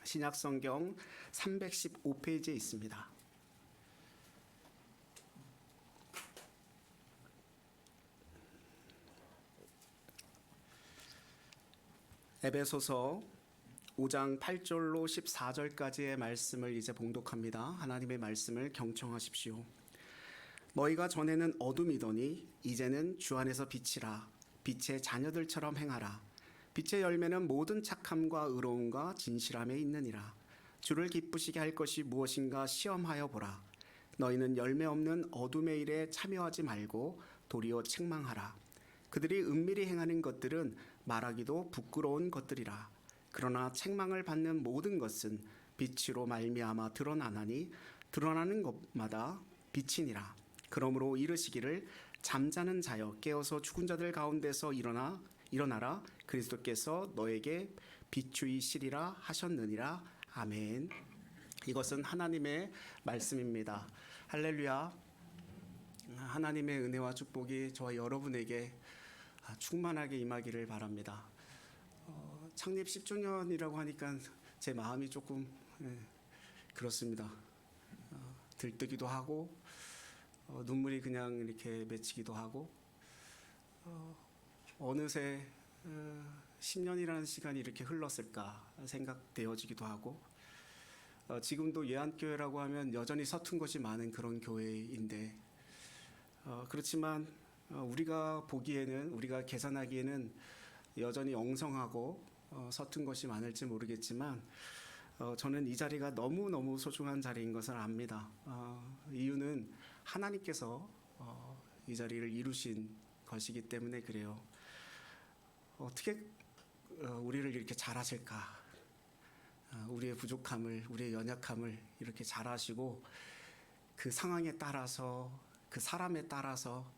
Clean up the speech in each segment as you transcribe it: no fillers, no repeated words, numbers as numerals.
신약성경 315페이지에 있습니다. 에베소서 5장 8절로 14절까지의 말씀을 이제 봉독합니다. 하나님의 말씀을 경청하십시오. 너희가 전에는 어둠이더니 이제는 주 안에서 빛이라. 빛의 자녀들처럼 행하라. 빛의 열매는 모든 착함과 의로움과 진실함에 있느니라. 주를 기쁘시게 할 것이 무엇인가 시험하여 보라. 너희는 열매 없는 어둠의 일에 참여하지 말고 도리어 책망하라. 그들이 은밀히 행하는 것들은 말하기도 부끄러운 것들이라. 그러나 책망을 받는 모든 것은 빛으로 말미암아 드러나나니 드러나는 것마다 빛이니라. 그러므로 이르시기를 잠자는 자여 깨어서 죽은 자들 가운데서 일어나라. 그리스도께서 너에게 비추이시리라 하셨느니라. 아멘. 이것은 하나님의 말씀입니다. 할렐루야. 하나님의 은혜와 축복이 저와 여러분에게 충만하게 임하기를 바랍니다. 창립 10주년이라고 하니까 제 마음이 조금 그렇습니다. 들뜨기도 하고 눈물이 그냥 이렇게 맺히기도 하고 어느새 10년이라는 시간이 이렇게 흘렀을까 생각되어지기도 하고 지금도 예안교회라고 하면 여전히 서툰 것이 많은 그런 교회인데 그렇지만 우리가 보기에는 우리가 계산하기에는 여전히 엉성하고 서툰 것이 많을지 모르겠지만 저는 이 자리가 너무너무 소중한 자리인 것을 압니다. 이유는 하나님께서 이 자리를 이루신 것이기 때문에 그래요. 어떻게 우리를 이렇게 잘하실까? 우리의 부족함을, 우리의 연약함을 이렇게 잘하시고 그 상황에 따라서 그 사람에 따라서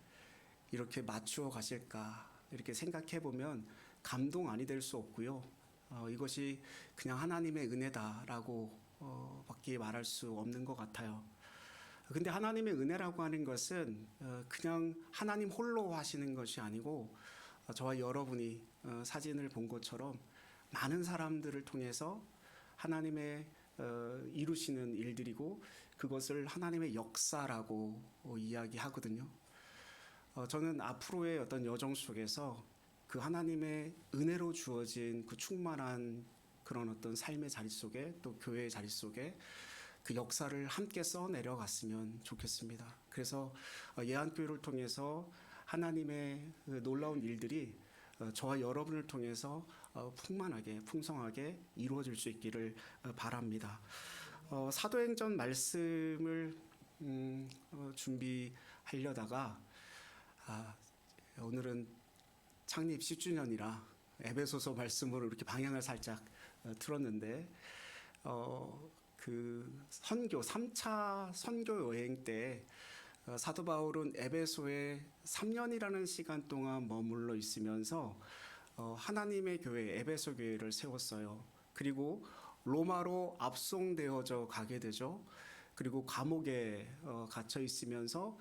이렇게 맞추어 가실까? 이렇게 생각해 보면 감동 아니 될 수 없고요. 이것이 그냥 하나님의 은혜다라고 밖에 말할 수 없는 것 같아요. 근데 하나님의 은혜라고 하는 것은 그냥 하나님 홀로 하시는 것이 아니고 저와 여러분이 사진을 본 것처럼 많은 사람들을 통해서 하나님의 이루시는 일들이고 그것을 하나님의 역사라고 이야기하거든요. 저는 앞으로의 어떤 여정 속에서 그 하나님의 은혜로 주어진 그 충만한 그런 어떤 삶의 자리 속에 또 교회의 자리 속에 그 역사를 함께 써내려갔으면 좋겠습니다. 그래서 예안교회를 통해서 하나님의 놀라운 일들이 저와 여러분을 통해서 풍만하게 풍성하게 이루어질 수 있기를 바랍니다. 사도행전 말씀을 준비하려다가 오늘은 창립 10주년이라 에베소서 말씀으로 이렇게 방향을 살짝 틀었는데 그 선교 3차 선교 여행 때 사도 바울은 에베소에 3년이라는 시간 동안 머물러 있으면서 하나님의 교회 에베소 교회를 세웠어요. 그리고 로마로 압송되어져 가게 되죠. 그리고 감옥에 갇혀 있으면서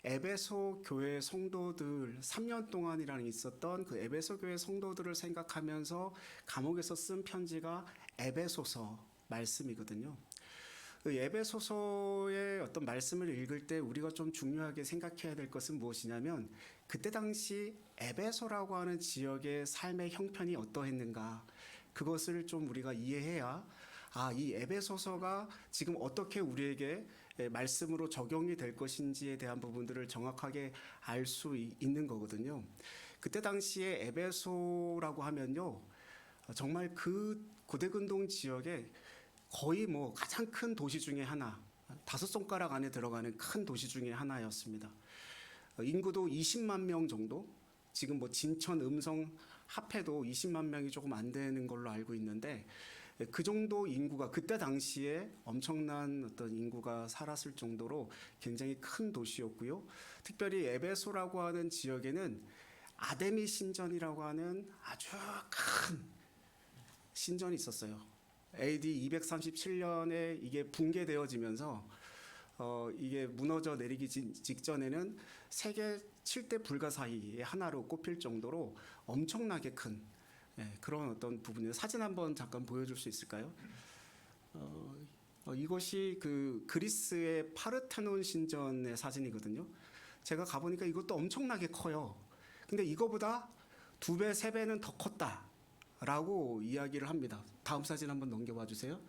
에베소 교회 성도들 3년 동안이라는 있었던 그 에베소 교회 성도들을 생각하면서 감옥에서 쓴 편지가 에베소서 말씀이거든요. 그 에베소서의 어떤 말씀을 읽을 때 우리가 좀 중요하게 생각해야 될 것은 무엇이냐면 그때 당시 에베소라고 하는 지역의 삶의 형편이 어떠했는가 그것을 좀 우리가 이해해야 이 에베소서가 지금 어떻게 우리에게 말씀으로 적용이 될 것인지에 대한 부분들을 정확하게 알 수 있는 거거든요. 그때 당시에 에베소라고 하면요 정말 그 고대근동 지역에 거의 가장 큰 도시 중에 하나, 5손가락 안에 들어가는 큰 도시 중에 하나였습니다. 인구도 20만 명 정도, 지금 진천, 음성 합해도 20만 명이 조금 안 되는 걸로 알고 있는데 그 정도 인구가 그때 당시에 엄청난 어떤 인구가 살았을 정도로 굉장히 큰 도시였고요. 특별히 에베소라고 하는 지역에는 아데미 신전이라고 하는 아주 큰 신전이 있었어요. AD 237년에 이게 붕괴되어지면서 이게 무너져 내리기 직전에는 세계 7대 불가 사이의 하나로 꼽힐 정도로 엄청나게 큰 그런 어떤 부분이에요. 사진 한번 잠깐 보여줄 수 있을까요? 이것이 그 그리스의 파르테논 신전의 사진이거든요. 제가 가보니까 이것도 엄청나게 커요. 근데 이거보다 2배, 3배는 더 컸다라고 이야기를 합니다. 다음 사진 한번 넘겨봐 주세요.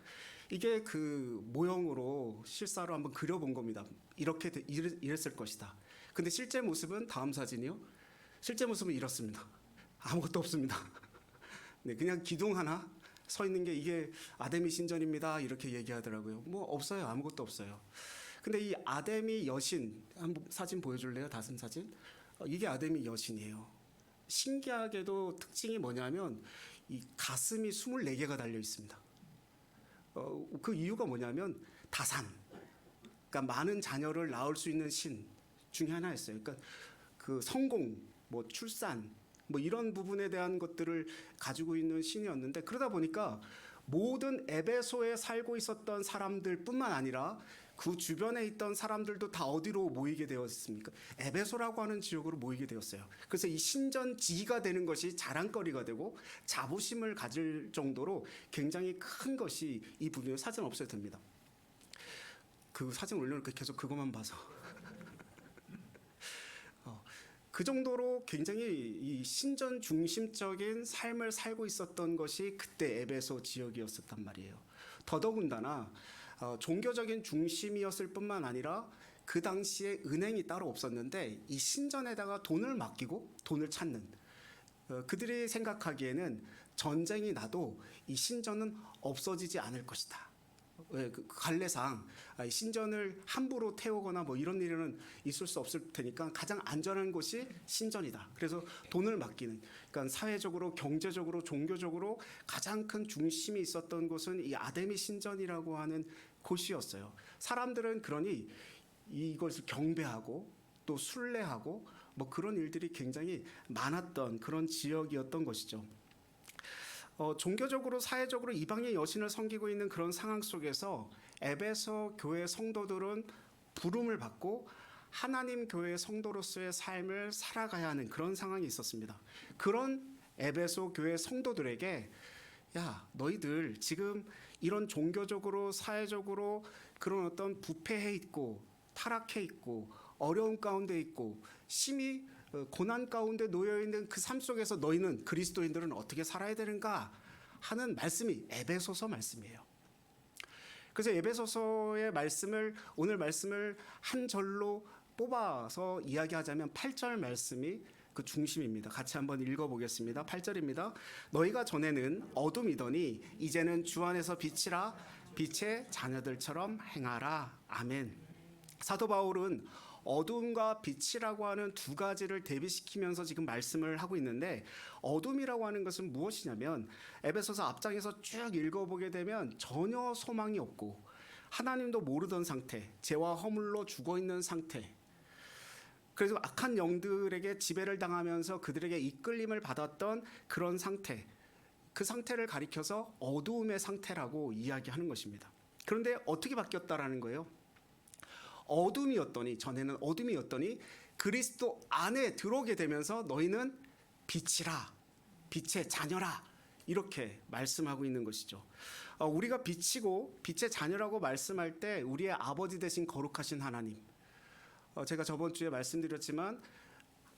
이게 그 모형으로 실사로 한번 그려본 겁니다. 이렇게 이랬을 것이다. 근데 실제 모습은 다음 사진이요. 실제 모습은 이렇습니다. 아무것도 없습니다. 네, 그냥 기둥 하나 서 있는 게 이게 아데미 신전입니다. 이렇게 얘기하더라고요. 뭐 없어요. 아무것도 없어요. 근데 이 아데미 여신 한번 사진 보여줄래요? 다음 사진. 이게 아데미 여신이에요. 신기하게도 특징이 뭐냐면 이 가슴이 24개가 달려 있습니다. 그 이유가 뭐냐면 다산. 그러니까 많은 자녀를 낳을 수 있는 신 중에 하나였어요. 그러니까 그 성공, 뭐 출산, 뭐 이런 부분에 대한 것들을 가지고 있는 신이었는데 그러다 보니까 모든 에베소에 살고 있었던 사람들뿐만 아니라 그 주변에 있던 사람들도 다 어디로 모이게 되었습니까? 에베소라고 하는 지역으로 모이게 되었어요. 그래서 이 신전지가 되는 것이 자랑거리가 되고 자부심을 가질 정도로 굉장히 큰 것이 이 부분에 사진 없어도 됩니다. 그 사진 올려놓고 계속 그것만 봐서 그 정도로 굉장히 이 신전 중심적인 삶을 살고 있었던 것이 그때 에베소 지역이었었단 말이에요. 더더군다나 종교적인 중심이었을 뿐만 아니라 그 당시에 은행이 따로 없었는데 이 신전에다가 돈을 맡기고 돈을 찾는 그들이 생각하기에는 전쟁이 나도 이 신전은 없어지지 않을 것이다. 왜 그 관례상 신전을 함부로 태우거나 뭐 이런 일은 있을 수 없을 테니까 가장 안전한 곳이 신전이다. 그래서 돈을 맡기는, 그러니까 사회적으로, 경제적으로, 종교적으로 가장 큰 중심이 있었던 곳은 이 아데미 신전이라고 하는 곳이었어요. 사람들은 그러니 이것을 경배하고 또 순례하고 뭐 그런 일들이 굉장히 많았던 그런 지역이었던 것이죠. 종교적으로 사회적으로 이방의 여신을 섬기고 있는 그런 상황 속에서 에베소 교회 성도들은 부름을 받고 하나님 교회 성도로서의 삶을 살아가야 하는 그런 상황이 있었습니다. 그런 에베소 교회 성도들에게 야, 너희들 지금 이런 종교적으로 사회적으로 그런 어떤 부패해 있고 타락해 있고 어려움 가운데 있고 심히 고난 가운데 놓여 있는 그 삶 속에서 너희는 그리스도인들은 어떻게 살아야 되는가 하는 말씀이 에베소서 말씀이에요. 그래서 에베소서의 말씀을 오늘 말씀을 한 절로 뽑아서 이야기하자면 8절 말씀이 그 중심입니다. 같이 한번 읽어보겠습니다. 8절입니다. 너희가 전에는 어둠이더니 이제는 주 안에서 빛이라 빛의 자녀들처럼 행하라. 아멘. 사도 바울은 어둠과 빛이라고 하는 두 가지를 대비시키면서 지금 말씀을 하고 있는데 어둠이라고 하는 것은 무엇이냐면 에베소서 앞장에서 쭉 읽어보게 되면 전혀 소망이 없고 하나님도 모르던 상태, 죄와 허물로 죽어있는 상태, 그래서 악한 영들에게 지배를 당하면서 그들에게 이끌림을 받았던 그런 상태, 그 상태를 가리켜서 어두움의 상태라고 이야기하는 것입니다. 그런데 어떻게 바뀌었다라는 거예요? 어둠이었더니 전에는 어둠이었더니 그리스도 안에 들어오게 되면서 너희는 빛이라 빛의 자녀라 이렇게 말씀하고 있는 것이죠. 우리가 빛이고 빛의 자녀라고 말씀할 때 우리의 아버지 되신 거룩하신 하나님, 제가 저번 주에 말씀드렸지만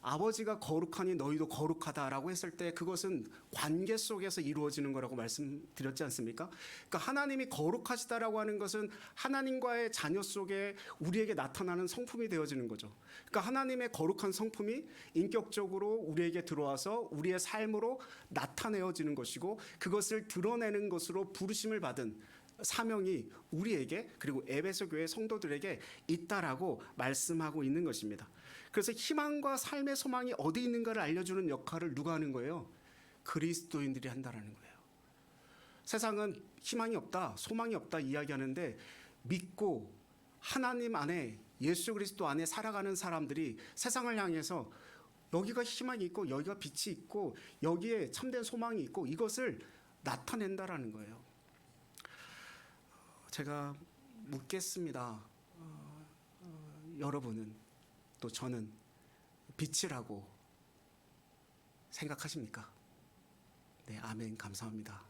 아버지가 거룩하니 너희도 거룩하다라고 했을 때 그것은 관계 속에서 이루어지는 거라고 말씀드렸지 않습니까? 그러니까 하나님이 거룩하시다라고 하는 것은 하나님과의 자녀 속에 우리에게 나타나는 성품이 되어지는 거죠. 그러니까 하나님의 거룩한 성품이 인격적으로 우리에게 들어와서 우리의 삶으로 나타내어지는 것이고 그것을 드러내는 것으로 부르심을 받은 사명이 우리에게 그리고 에베소 교회 성도들에게 있다라고 말씀하고 있는 것입니다. 그래서 희망과 삶의 소망이 어디 있는가를 알려주는 역할을 누가 하는 거예요? 그리스도인들이 한다라는 거예요. 세상은 희망이 없다, 소망이 없다 이야기하는데 믿고 하나님 안에 예수 그리스도 안에 살아가는 사람들이 세상을 향해서 여기가 희망이 있고 여기가 빛이 있고 여기에 참된 소망이 있고 이것을 나타낸다라는 거예요. 제가 묻겠습니다. 여러분은 또 저는 빛이라고 생각하십니까? 네, 아멘. 감사합니다.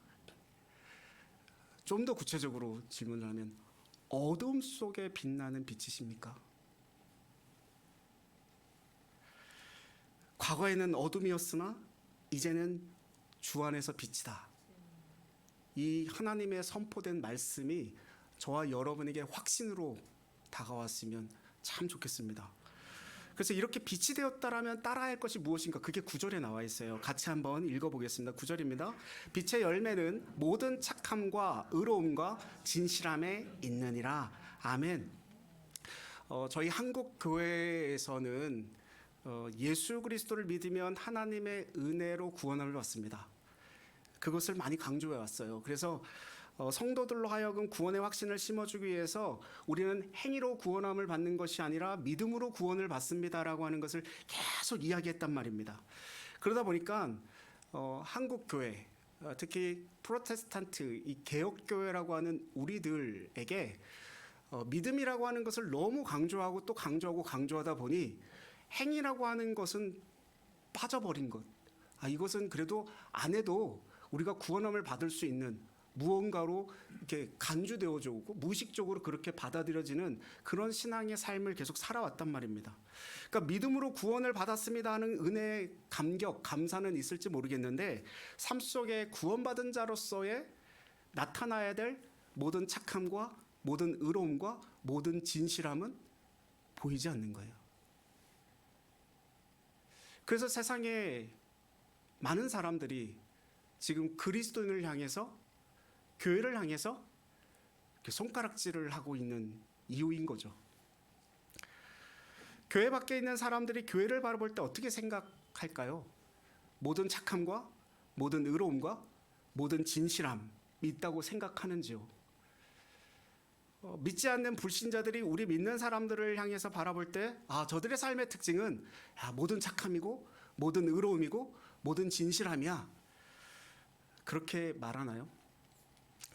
좀 더 구체적으로 질문을 하면 어둠 속에 빛나는 빛이십니까? 과거에는 어둠이었으나 이제는 주 안에서 빛이다. 이 하나님의 선포된 말씀이 저와 여러분에게 확신으로 다가왔으면 참 좋겠습니다. 그래서 이렇게 빛이 되었다라면 따라야 할 것이 무엇인가? 그게 9절에 나와 있어요. 같이 한번 읽어보겠습니다. 9절입니다. 빛의 열매는 모든 착함과 의로움과 진실함에 있느니라. 아멘. 저희 한국 교회에서는 예수 그리스도를 믿으면 하나님의 은혜로 구원을 받습니다. 그것을 많이 강조해 왔어요. 그래서 성도들로 하여금 구원의 확신을 심어주기 위해서 우리는 행위로 구원함을 받는 것이 아니라 믿음으로 구원을 받습니다라고 하는 것을 계속 이야기했단 말입니다. 그러다 보니까 한국 교회, 특히 프로테스탄트, 이 개혁교회라고 하는 우리들에게 믿음이라고 하는 것을 너무 강조하고 또 강조하다 보니 행위라고 하는 것은 빠져버린 것. 이것은 그래도 안 해도 우리가 구원함을 받을 수 있는 무언가로 이렇게 간주되어져 오고 무의식적으로 그렇게 받아들여지는 그런 신앙의 삶을 계속 살아왔단 말입니다. 그러니까 믿음으로 구원을 받았습니다 하는 은혜의 감격, 감사는 있을지 모르겠는데 삶 속에 구원받은 자로서의 나타나야 될 모든 착함과 모든 의로움과 모든 진실함은 보이지 않는 거예요. 그래서 세상에 많은 사람들이 지금 그리스도인을 향해서 교회를 향해서 손가락질을 하고 있는 이유인 거죠. 교회 밖에 있는 사람들이 교회를 바라볼 때 어떻게 생각할까요? 모든 착함과 모든 의로움과 모든 진실함이 있다고 생각하는지요? 믿지 않는 불신자들이 우리 믿는 사람들을 향해서 바라볼 때 저들의 삶의 특징은 모든 착함이고 모든 의로움이고 모든 진실함이야. 그렇게 말하나요?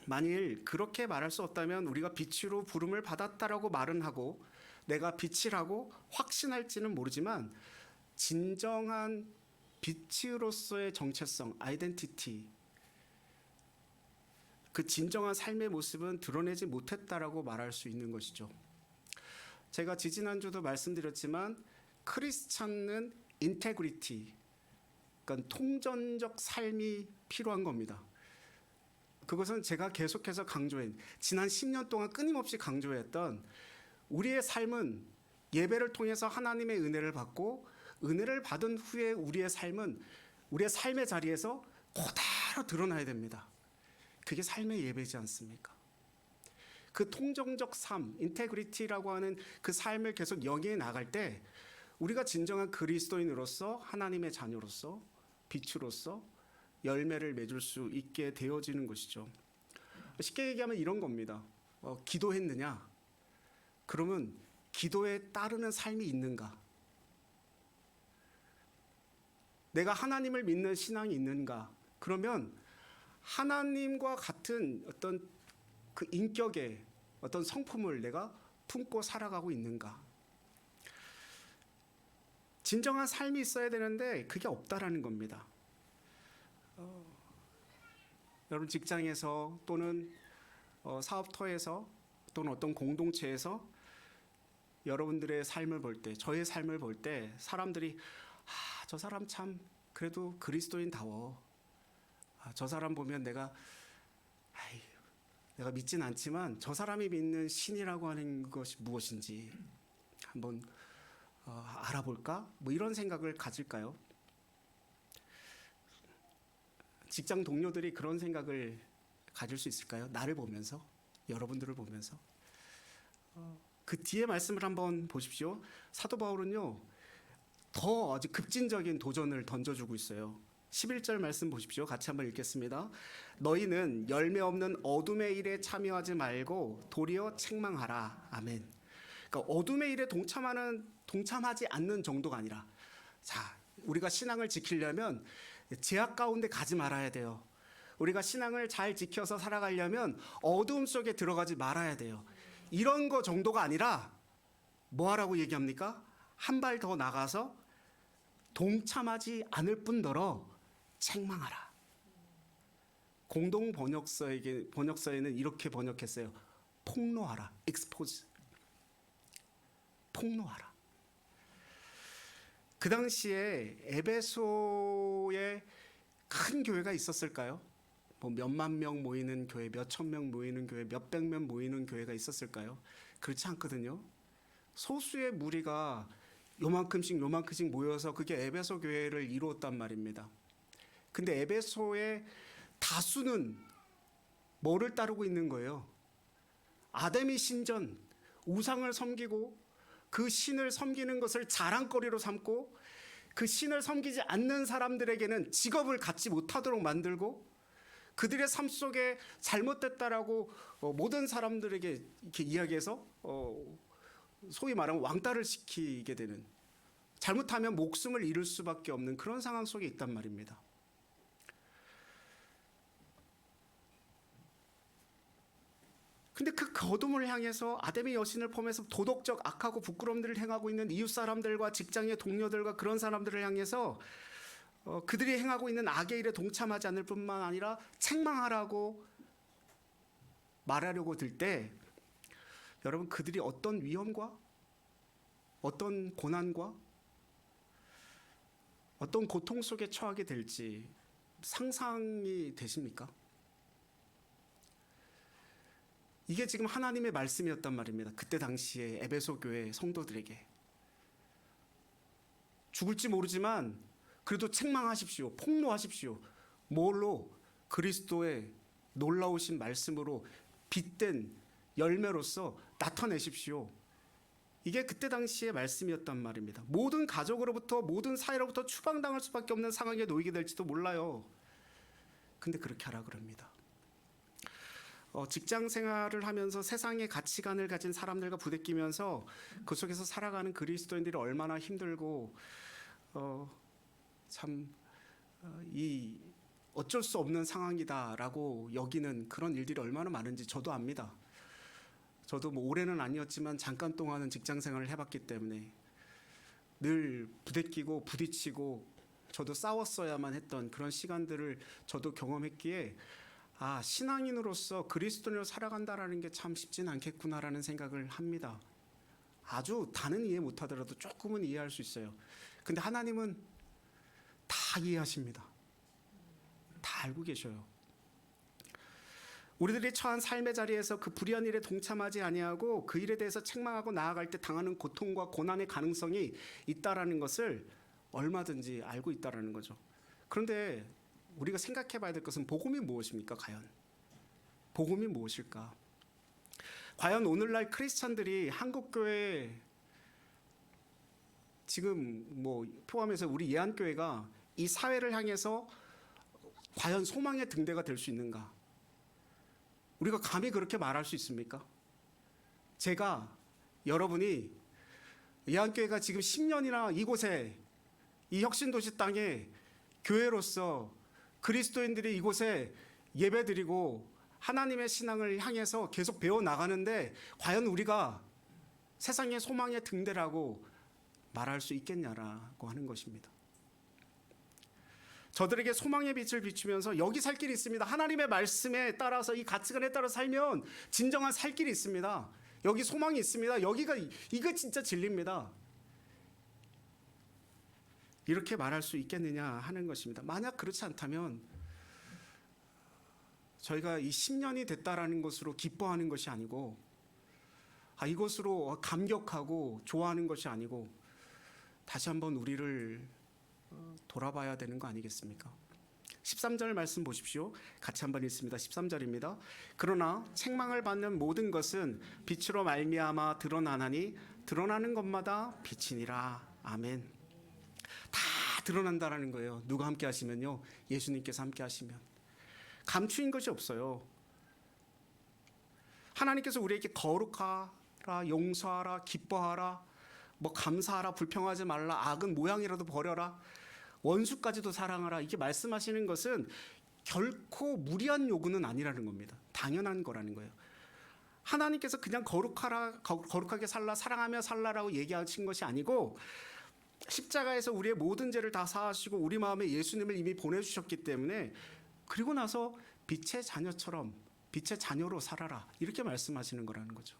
만일 그렇게 말할 수 없다면 우리가 빛으로 부름을 받았다라고 말은 하고 내가 빛이라고 확신할지는 모르지만 진정한 빛으로서의 정체성, 아이덴티티, 그 진정한 삶의 모습은 드러내지 못했다라고 말할 수 있는 것이죠. 제가 지지난주도 말씀드렸지만 크리스찬은 인테그리티, 그러니까 통전적 삶이 필요한 겁니다. 그것은 제가 계속해서 지난 10년 동안 끊임없이 강조했던 우리의 삶은 예배를 통해서 하나님의 은혜를 받고 은혜를 받은 후에 우리의 삶은 우리의 삶의 자리에서 그대로 드러나야 됩니다. 그게 삶의 예배지 않습니까? 그 통정적 삶, 인테그리티라고 하는 그 삶을 계속 영위해 나갈 때 우리가 진정한 그리스도인으로서 하나님의 자녀로서 빛으로서 열매를 맺을 수 있게 되어지는 것이죠. 쉽게 얘기하면 이런 겁니다. 기도했느냐? 그러면 기도에 따르는 삶이 있는가? 내가 하나님을 믿는 신앙이 있는가? 그러면 하나님과 같은 어떤 그 인격의 어떤 성품을 내가 품고 살아가고 있는가? 진정한 삶이 있어야 되는데 그게 없다라는 겁니다. 여러분 직장에서 또는 사업터에서 또는 어떤 공동체에서 여러분들의 삶을 볼 때, 저의 삶을 볼 때 사람들이 저 사람 참 그래도 그리스도인다워. 저 사람 보면 내가 믿진 않지만 저 사람이 믿는 신이라고 하는 것이 무엇인지 한번 알아볼까? 뭐 이런 생각을 가질까요? 직장 동료들이 그런 생각을 가질 수 있을까요? 나를 보면서, 여러분들을 보면서. 그 뒤에 말씀을 한번 보십시오. 사도 바울은요, 더 아주 급진적인 도전을 던져주고 있어요. 11절 말씀 보십시오. 같이 한번 읽겠습니다. 너희는 열매 없는 어둠의 일에 참여하지 말고 도리어 책망하라. 아멘. 그러니까 어둠의 일에 동참하지 않는 정도가 아니라, 자, 우리가 신앙을 지키려면 제약 가운데 가지 말아야 돼요. 우리가 신앙을 잘 지켜서 살아가려면 어두움 속에 들어가지 말아야 돼요. 이런 거 정도가 아니라 뭐 하라고 얘기합니까? 한 발 더 나가서 동참하지 않을 뿐더러 책망하라. 공동 번역서에는 이렇게 번역했어요. 폭로하라. expose. 폭로하라. 그 당시에 에베소에 큰 교회가 있었을까요? 뭐 몇만 명 모이는 교회, 몇천 명 모이는 교회, 몇백 명 모이는 교회가 있었을까요? 그렇지 않거든요. 소수의 무리가 요만큼씩 모여서 그게 에베소 교회를 이루었단 말입니다. 근데 에베소의 다수는 뭐를 따르고 있는 거예요? 아데미 신전, 우상을 섬기고 그 신을 섬기는 것을 자랑거리로 삼고 그 신을 섬기지 않는 사람들에게는 직업을 갖지 못하도록 만들고 그들의 삶 속에 잘못됐다라고 모든 사람들에게 이렇게 이야기해서 소위 말하면 왕따를 시키게 되는, 잘못하면 목숨을 잃을 수밖에 없는 그런 상황 속에 있단 말입니다. 근데 그 거둠을 향해서 아담의 여신을 포함해서 도덕적 악하고 부끄러움들을 행하고 있는 이웃 사람들과 직장의 동료들과 그런 사람들을 향해서 그들이 행하고 있는 악의 일에 동참하지 않을 뿐만 아니라 책망하라고 말하려고 들 때 여러분, 그들이 어떤 위험과 어떤 고난과 어떤 고통 속에 처하게 될지 상상이 되십니까? 이게 지금 하나님의 말씀이었단 말입니다. 그때 당시에 에베소 교회 성도들에게. 죽을지 모르지만 그래도 책망하십시오. 폭로하십시오. 뭘로? 그리스도의 놀라우신 말씀으로 빗댄 열매로서 나타내십시오. 이게 그때 당시의 말씀이었단 말입니다. 모든 가족으로부터, 모든 사회로부터 추방당할 수밖에 없는 상황에 놓이게 될지도 몰라요. 근데 그렇게 하라 그럽니다. 직장 생활을 하면서 세상의 가치관을 가진 사람들과 부대끼면서 그 속에서 살아가는 그리스도인들이 얼마나 힘들고 이 어쩔 수 없는 상황이다라고 여기는 그런 일들이 얼마나 많은지 저도 압니다. 저도 뭐 올해는 아니었지만 잠깐 동안은 직장 생활을 해봤기 때문에 늘 부대끼고 부딪히고 저도 싸웠어야만 했던 그런 시간들을 저도 경험했기에 신앙인으로서 그리스도인으로 살아간다라는 게 참 쉽지는 않겠구나라는 생각을 합니다. 아주 다는 이해 못하더라도 조금은 이해할 수 있어요. 근데 하나님은 다 이해하십니다. 다 알고 계셔요. 우리들이 처한 삶의 자리에서 그 불의한 일에 동참하지 아니하고 그 일에 대해서 책망하고 나아갈 때 당하는 고통과 고난의 가능성이 있다라는 것을 얼마든지 알고 있다라는 거죠. 그런데 우리가 생각해 봐야 될 것은 복음이 무엇입니까? 과연 복음이 무엇일까? 과연 오늘날 크리스찬들이 한국교회 지금 뭐 포함해서 우리 예안교회가 이 사회를 향해서 과연 소망의 등대가 될 수 있는가? 우리가 감히 그렇게 말할 수 있습니까? 제가, 여러분이 예안교회가 지금 10년이나 이곳에 이 혁신도시 땅에 교회로서 그리스도인들이 이곳에 예배드리고 하나님의 신앙을 향해서 계속 배워나가는데 과연 우리가 세상의 소망의 등대라고 말할 수 있겠냐라고 하는 것입니다. 저들에게 소망의 빛을 비추면서 여기 살 길이 있습니다. 하나님의 말씀에 따라서 이 가치관에 따라 살면 진정한 살 길이 있습니다. 여기 소망이 있습니다. 이거 진짜 진리입니다. 이렇게 말할 수 있겠느냐 하는 것입니다. 만약 그렇지 않다면 저희가 이 10년이 됐다라는 것으로 기뻐하는 것이 아니고 이것으로 감격하고 좋아하는 것이 아니고 다시 한번 우리를 돌아봐야 되는 거 아니겠습니까? 13절 말씀 보십시오. 같이 한번 읽습니다. 13절입니다. 그러나 책망을 받는 모든 것은 빛으로 말미암아 드러나나니 드러나는 것마다 빛이니라. 아멘. 다 드러난다라는 거예요. 누가 함께 하시면요? 예수님께서 함께 하시면. 감추인 것이 없어요. 하나님께서 우리에게 거룩하라, 용서하라, 기뻐하라, 뭐 감사하라, 불평하지 말라, 악은 모양이라도 버려라, 원수까지도 사랑하라, 이게 말씀하시는 것은 결코 무리한 요구는 아니라는 겁니다. 당연한 거라는 거예요. 하나님께서 그냥 거룩하게 살라, 사랑하며 살라라고 얘기하신 것이 아니고 십자가에서 우리의 모든 죄를 다 사하시고 우리 마음에 예수님을 이미 보내주셨기 때문에 그리고 나서 빛의 자녀처럼 빛의 자녀로 살아라. 이렇게 말씀하시는 거라는 거죠.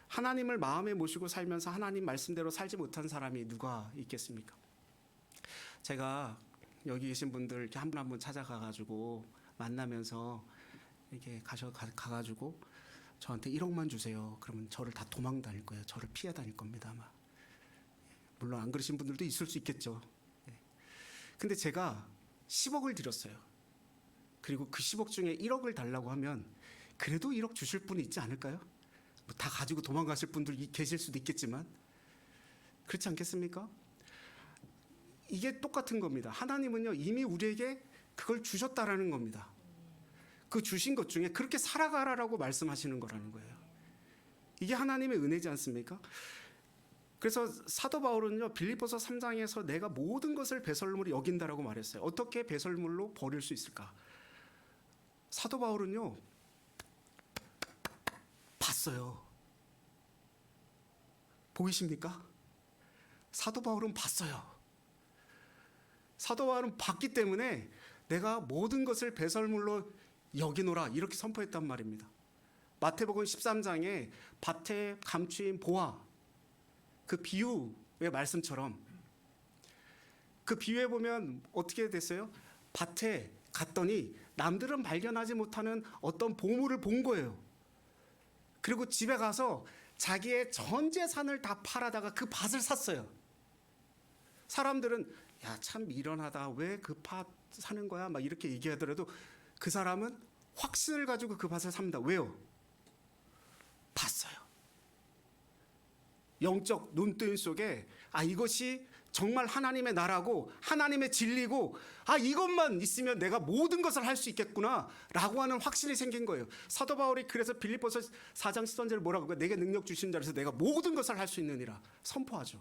하나님을 마음에 모시고 살면서 하나님 말씀대로 살지 못한 사람이 누가 있겠습니까? 제가 여기 계신 분들 이렇게 한 분 한 분 찾아가가지고 만나면서 이렇게 가가지고 저한테 1억만 주세요. 그러면 저를 다 도망 다닐 거예요. 저를 피해 다닐 겁니다. 아마. 물론 안 그러신 분들도 있을 수 있겠죠. 근데 제가 10억을 드렸어요. 그리고 그 10억 중에 1억을 달라고 하면 그래도 1억 주실 분이 있지 않을까요? 뭐 다 가지고 도망가실 분들 계실 수도 있겠지만 그렇지 않겠습니까? 이게 똑같은 겁니다. 하나님은요 이미 우리에게 그걸 주셨다라는 겁니다. 그 주신 것 중에 그렇게 살아가라라고 말씀하시는 거라는 거예요. 이게 하나님의 은혜지 않습니까? 그래서 사도 바울은요 빌립보서 3장에서 내가 모든 것을 배설물로 여긴다라고 말했어요. 어떻게 배설물로 버릴 수 있을까? 사도 바울은요 봤어요. 보이십니까? 사도 바울은 봤어요. 사도 바울은 봤기 때문에 내가 모든 것을 배설물로 여기노라 이렇게 선포했단 말입니다. 마태복음 13장에 밭에 감추인 보화 그 비유의 말씀처럼 그 비유에 보면 어떻게 됐어요? 밭에 갔더니 남들은 발견하지 못하는 어떤 보물을 본 거예요. 그리고 집에 가서 자기의 전 재산을 다 팔아다가 그 밭을 샀어요. 사람들은 야, 참 미련하다. 왜 그 밭 사는 거야? 막 이렇게 얘기하더라도 그 사람은 확신을 가지고 그 밭을 삽니다. 왜요? 봤어요. 영적 눈뜨임 속에 이것이 정말 하나님의 나라고 하나님의 진리고 이것만 있으면 내가 모든 것을 할 수 있겠구나 라고 하는 확신이 생긴 거예요. 사도 바울이 그래서 빌립보서 4장 10절을 뭐라고 해요? 내게 능력 주신 자라서 내가 모든 것을 할 수 있느니라 선포하죠.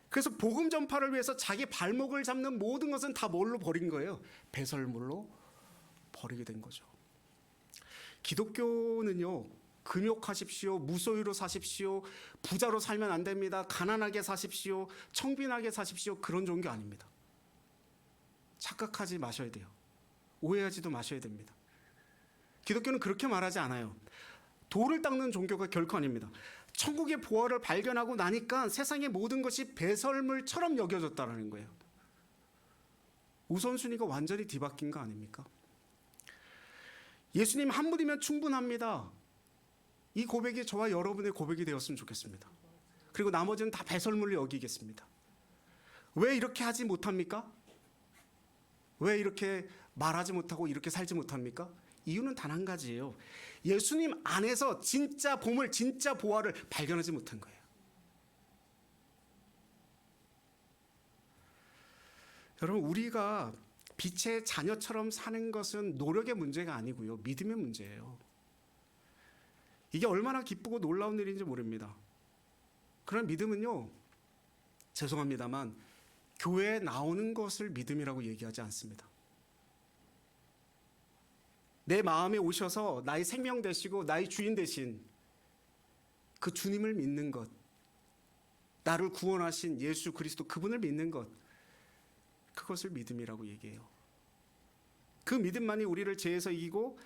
그래서 복음 전파를 위해서 자기 발목을 잡는 모든 것은 다 뭘로 버린 거예요? 배설물로 버리게 된 거죠. 기독교는요 금욕하십시오, 무소유로 사십시오, 부자로 살면 안 됩니다, 가난하게 사십시오, 청빈하게 사십시오 그런 종교 아닙니다. 착각하지 마셔야 돼요. 오해하지도 마셔야 됩니다. 기독교는 그렇게 말하지 않아요. 돌을 닦는 종교가 결코 아닙니다. 천국의 보화를 발견하고 나니까 세상의 모든 것이 배설물처럼 여겨졌다는 거예요. 우선순위가 완전히 뒤바뀐 거 아닙니까? 예수님 한 분이면 충분합니다. 이 고백이 저와 여러분의 고백이 되었으면 좋겠습니다. 그리고 나머지는 다 배설물로 여기겠습니다. 왜 이렇게 하지 못합니까? 왜 이렇게 말하지 못하고 이렇게 살지 못합니까? 이유는 단 한 가지예요. 예수님 안에서 진짜 보물, 진짜 보화를 발견하지 못한 거예요. 여러분, 우리가 빛의 자녀처럼 사는 것은 노력의 문제가 아니고요. 믿음의 문제예요. 이게 얼마나 기쁘고 놀라운 일인지 모릅니다. 그런 믿음은요, 죄송합니다만 교회에 나오는 것을 믿음이라고 얘기하지 않습니다. 내 마음에 오셔서 나의 생명 되시고 나의 주인 되신 그 주님을 믿는 것, 나를 구원하신 예수 그리스도 그분을 믿는 것, 그것을 믿음이라고 얘기해요. 그 믿음만이 우리를 죄에서 이기고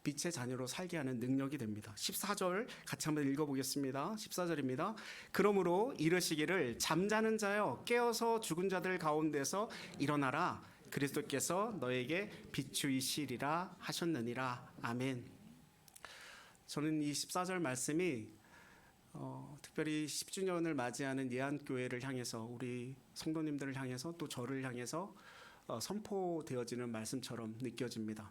빛의 자녀로 살게 하는 능력이 됩니다. 14절 같이 한번 읽어보겠습니다. 14절입니다. 그러므로 이르시기를 잠자는 자여 깨어서 죽은 자들 가운데서 일어나라. 그리스도께서 너에게 비추이시리라 하셨느니라. 아멘. 저는 이 14절 말씀이 특별히 10주년을 맞이하는 예안교회를 향해서 우리 성도님들을 향해서 또 저를 향해서 선포되어지는 말씀처럼 느껴집니다.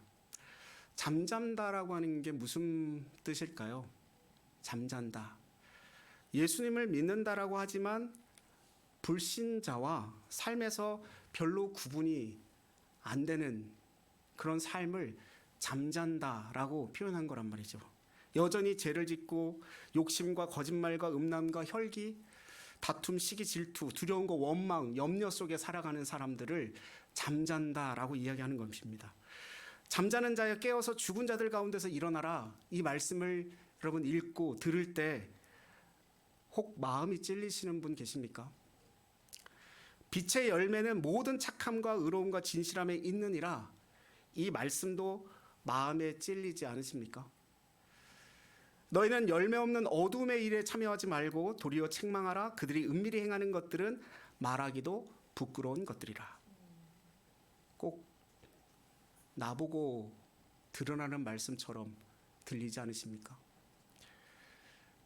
잠잔다라고 하는 게 무슨 뜻일까요? 잠잔다. 예수님을 믿는다라고 하지만 불신자와 삶에서 별로 구분이 안 되는 그런 삶을 잠잔다라고 표현한 거란 말이죠. 여전히 죄를 짓고 욕심과 거짓말과 음란과 혈기, 다툼, 시기, 질투, 두려움과 원망, 염려 속에 살아가는 사람들을 잠잔다라고 이야기하는 것입니다. 잠자는 자여 깨어서 죽은 자들 가운데서 일어나라. 이 말씀을 여러분 읽고 들을 때 혹 마음이 찔리시는 분 계십니까? 빛의 열매는 모든 착함과 의로움과 진실함에 있느니라. 이 말씀도 마음에 찔리지 않으십니까? 너희는 열매 없는 어둠의 일에 참여하지 말고 도리어 책망하라. 그들이 은밀히 행하는 것들은 말하기도 부끄러운 것들이라. 꼭 나보고 드러나는 말씀처럼 들리지 않으십니까?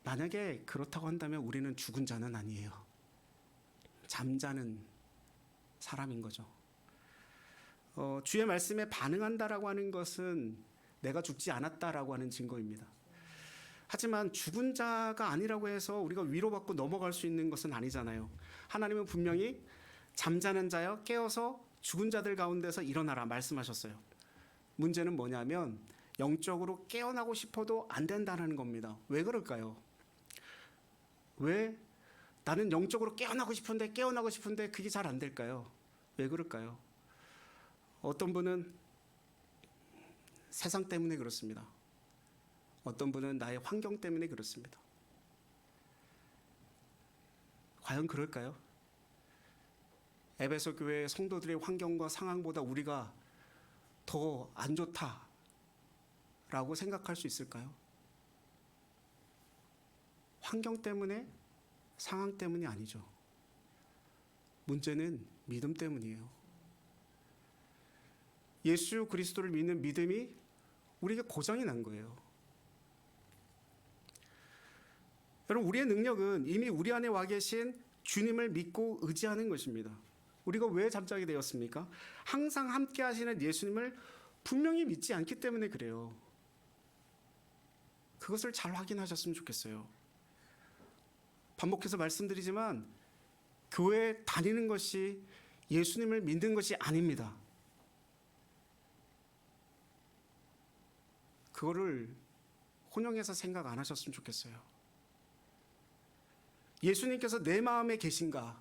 만약에 그렇다고 한다면 우리는 죽은 자는 아니에요. 잠자는 사람인 거죠. 주의 말씀에 반응한다라고 하는 것은 내가 죽지 않았다라고 하는 증거입니다. 하지만 죽은 자가 아니라고 해서 우리가 위로받고 넘어갈 수 있는 것은 아니잖아요. 하나님은 분명히 잠자는 자여 깨어서 죽은 자들 가운데서 일어나라 말씀하셨어요. 문제는 뭐냐면 영적으로 깨어나고 싶어도 안 된다는 겁니다. 왜 그럴까요? 왜 나는 영적으로 깨어나고 싶은데 그게 잘 안 될까요? 왜 그럴까요? 어떤 분은 세상 때문에 그렇습니다. 어떤 분은 나의 환경 때문에 그렇습니다. 과연 그럴까요? 에베소 교회 성도들의 환경과 상황보다 우리가 더 안 좋다라고 생각할 수 있을까요? 환경 때문에, 상황 때문이 아니죠. 문제는 믿음 때문이에요. 예수 그리스도를 믿는 믿음이 우리에게 고장이 난 거예요. 여러분, 우리의 능력은 이미 우리 안에 와 계신 주님을 믿고 의지하는 것입니다. 우리가 왜 잠자게 되었습니까? 항상 함께 하시는 예수님을 분명히 믿지 않기 때문에 그래요. 그것을 잘 확인하셨으면 좋겠어요. 반복해서 말씀드리지만 교회 다니는 것이 예수님을 믿는 것이 아닙니다. 그거를 혼용해서 생각 안 하셨으면 좋겠어요. 예수님께서 내 마음에 계신가?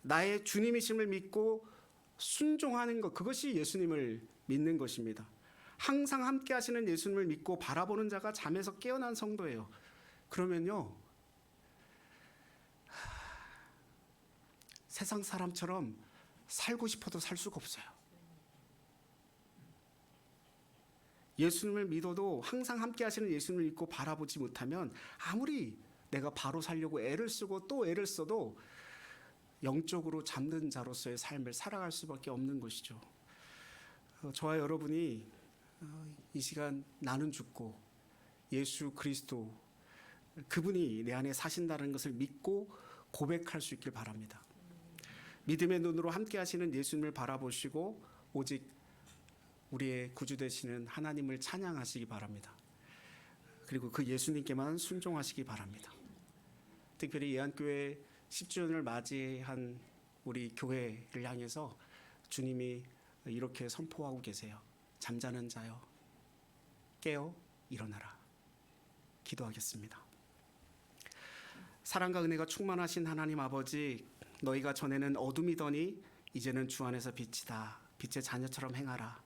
나의 주님이심을 믿고 순종하는 것, 그것이 예수님을 믿는 것입니다. 항상 함께 하시는 예수님을 믿고 바라보는 자가 잠에서 깨어난 성도예요. 그러면요, 세상 사람처럼 살고 싶어도 살 수가 없어요. 예수님을 믿어도 항상 함께 하시는 예수님을 믿고 바라보지 못하면 아무리 내가 바로 살려고 애를 쓰고 또 애를 써도 영적으로 잠든 자로서의 삶을 살아갈 수밖에 없는 것이죠. 저와 여러분이 이 시간 나는 죽고 예수 그리스도 그분이 내 안에 사신다는 것을 믿고 고백할 수 있길 바랍니다. 믿음의 눈으로 함께 하시는 예수님을 바라보시고 오직 우리의 구주 되시는 하나님을 찬양하시기 바랍니다. 그리고 그 예수님께만 순종하시기 바랍니다. 특별히 예안교회 10주년을 맞이한 우리 교회를 향해서 주님이 이렇게 선포하고 계세요. 잠자는 자여 깨어 일어나라. 기도하겠습니다. 사랑과 은혜가 충만하신 하나님 아버지, 너희가 전에는 어둠이더니 이제는 주 안에서 빛이다. 빛의 자녀처럼 행하라.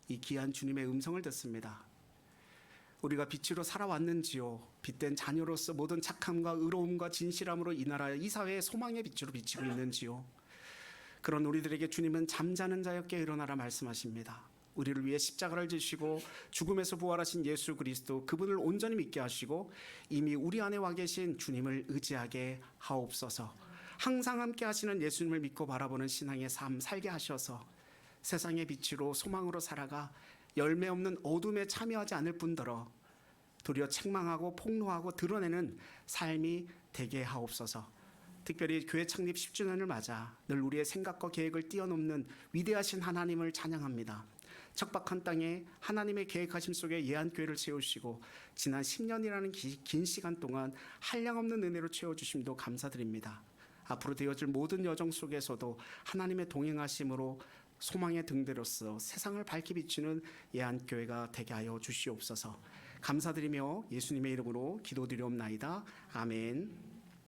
이 귀한 주님의 음성을 듣습니다. 우리가 빛으로 살아왔는지요. 빛된 자녀로서 모든 착함과 의로움과 진실함으로 이 나라 이 사회의 소망의 빛으로 비치고 있는지요. 그런 우리들에게 주님은 잠자는 자여 깨어 일어나라 말씀하십니다. 우리를 위해 십자가를 지시고 죽음에서 부활하신 예수 그리스도 그분을 온전히 믿게 하시고 이미 우리 안에 와 계신 주님을 의지하게 하옵소서. 항상 함께 하시는 예수님을 믿고 바라보는 신앙의 삶 살게 하셔서 세상의 빛으로 소망으로 살아가 열매 없는 어둠에 참여하지 않을 뿐더러 도리어 책망하고 폭로하고 드러내는 삶이 되게 하옵소서. 특별히 교회 창립 10주년을 맞아 늘 우리의 생각과 계획을 뛰어넘는 위대하신 하나님을 찬양합니다. 척박한 땅에 하나님의 계획하심 속에 예안교회를 세우시고 지난 10년이라는 긴 시간 동안 한량없는 은혜로 채워주심도 감사드립니다. 앞으로 되어질 모든 여정 속에서도 하나님의 동행하심으로 소망의 등대로서 세상을 밝히 비추는 예안교회가 되게 하여 주시옵소서. 감사드리며 예수님의 이름으로 기도드리옵나이다. 아멘.